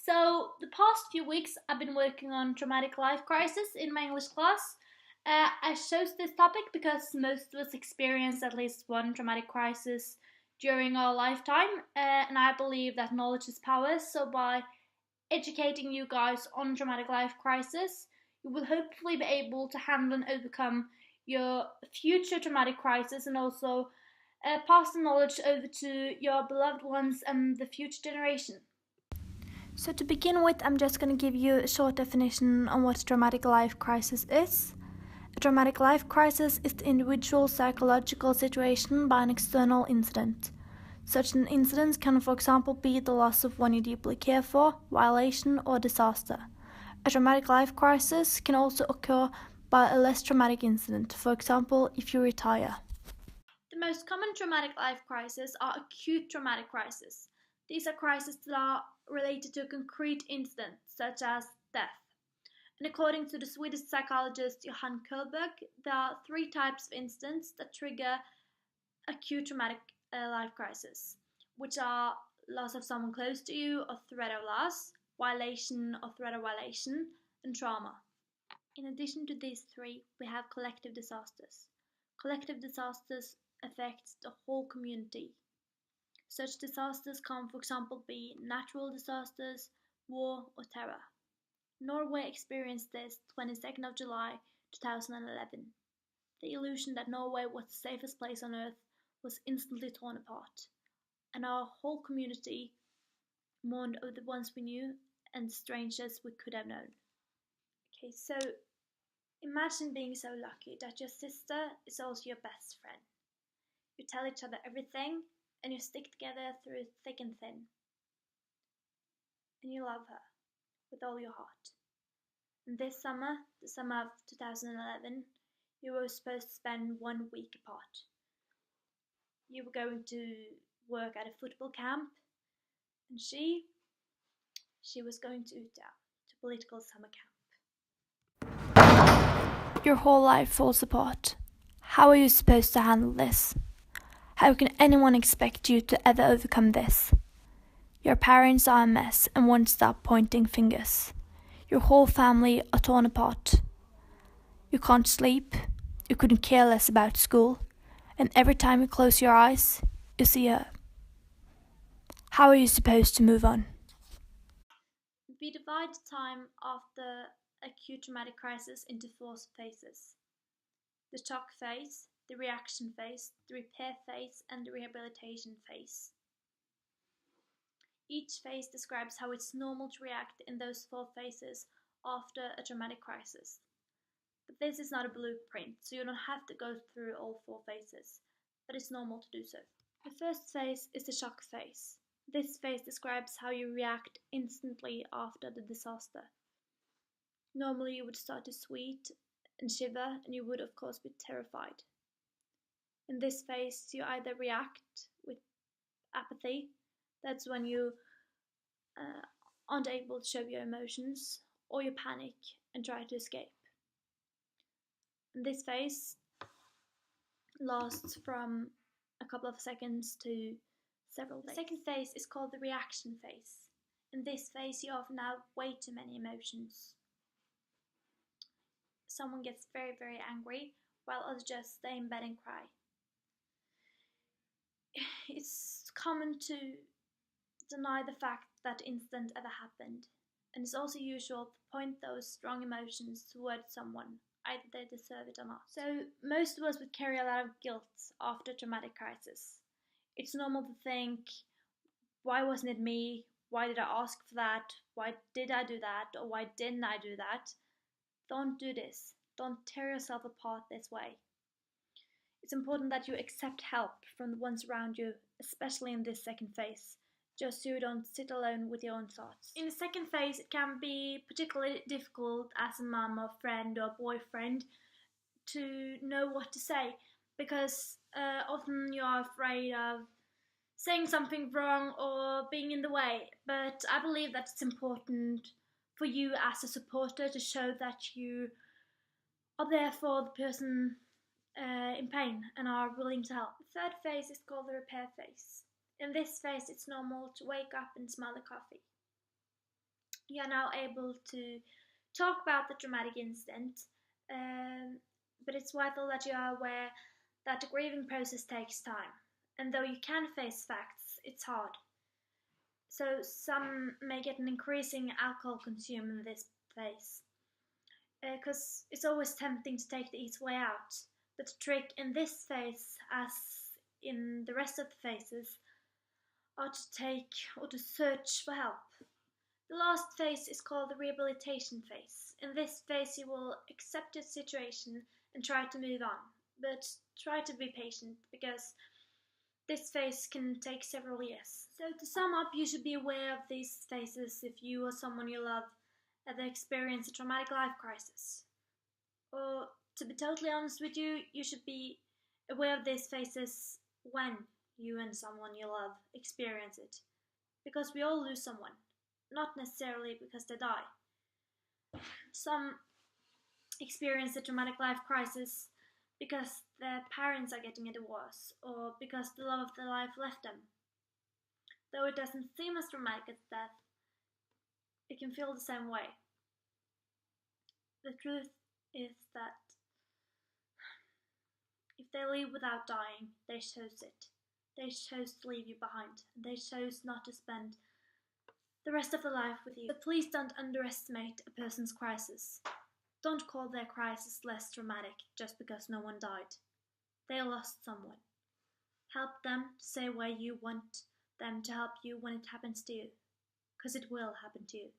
So, the past few weeks I've been working on traumatic life crisis in my English class. I chose this topic because most of us experience at least one traumatic crisis during our lifetime, and I believe that knowledge is power. So, by educating you guys on traumatic life crisis, you will hopefully be able to handle and overcome your future traumatic crisis and also pass the knowledge over to your beloved ones and the future generation. So to begin with, I'm just going to give you a short definition on what a traumatic life crisis is. A traumatic life crisis is the individual psychological situation by an external incident. Such an incident can, for example, be the loss of one you deeply care for, violation, or disaster. A traumatic life crisis can also occur by a less traumatic incident, for example, if you retire. The most common traumatic life crises are acute traumatic crises. These are crises that are related to a concrete incident, such as death. And according to the Swedish psychologist Johan Kohlberg, there are three types of incidents that trigger acute traumatic life crisis, which are loss of someone close to you or threat of loss, violation or threat of violation, and trauma. In addition to these three, we have collective disasters. Collective disasters affect the whole community. Such disasters can, for example, be natural disasters, war, or terror. Norway experienced this 22nd of July 2011. The illusion that Norway was the safest place on earth was instantly torn apart, and our whole community mourned over the ones we knew and strangers we could have known. Okay, so imagine being so lucky that your sister is also your best friend. You tell each other everything, and you stick together through thick and thin. And you love her with all your heart. And this summer, the summer of 2011, you were supposed to spend 1 week apart. You were going to work at a football camp, and she was going to Utah, to political summer camp. Your whole life falls apart. How are you supposed to handle this? How can anyone expect you to ever overcome this? Your parents are a mess and won't stop pointing fingers. Your whole family are torn apart. You can't sleep, you couldn't care less about school, and every time you close your eyes, you see her. How are you supposed to move on? We divide time after acute traumatic crisis into four phases: the shock phase, the reaction phase, the repair phase, and the rehabilitation phase. Each phase describes how it's normal to react in those four phases after a traumatic crisis. But this is not a blueprint, so you don't have to go through all four phases, but it's normal to do so. The first phase is the shock phase. This phase describes how you react instantly after the disaster. Normally you would start to sweat and shiver, and you would of course be terrified. In this phase, you either react with apathy, that's when you aren't able to show your emotions, or you panic and try to escape. And this phase lasts from a couple of seconds to several days. The second phase is called the reaction phase. In this phase, you often have way too many emotions. Someone gets very, very angry, while others just stay in bed and cry. It's common to deny the fact that incident ever happened, and it's also usual to point those strong emotions towards someone, either they deserve it or not. So most of us would carry a lot of guilt after traumatic crisis. It's normal to think, why wasn't it me? Why did I ask for that? Why did I do that? Or why didn't I do that? Don't do this. Don't tear yourself apart this way. It's important that you accept help from the ones around you, especially in this second phase, just so you don't sit alone with your own thoughts. In the second phase, it can be particularly difficult as a mum or friend or boyfriend to know what to say, because often you are afraid of saying something wrong or being in the way. But I believe that it's important for you as a supporter to show that you are there for the person in pain and are willing to help. The third phase is called the repair phase. In this phase, it's normal to wake up and smell the coffee. you are now able to talk about the traumatic incident, but it's vital that you are aware that the grieving process takes time. And though you can face facts, it's hard. So some may get an increasing alcohol consume in this phase, because it's always tempting to take the easy way out. But the trick in this phase, as in the rest of the phases, are to take or to search for help. The last phase is called the rehabilitation phase. In this phase, you will accept your situation and try to move on, but try to be patient because this phase can take several years. So, to sum up, you should be aware of these phases if you or someone you love ever experience a traumatic life crisis. Or, to be totally honest with you, you should be aware of these phases when you and someone you love experience it. Because we all lose someone, not necessarily because they die. Some experience a traumatic life crisis because their parents are getting a divorce or because the love of their life left them. Though it doesn't seem as dramatic as death, it can feel the same way. The truth is that if they leave without dying, they chose it. They chose to leave you behind. They chose not to spend the rest of their life with you. But please don't underestimate a person's crisis. Don't call their crisis less dramatic just because no one died. They lost someone. Help them to say where you want them to help you when it happens to you. Because it will happen to you.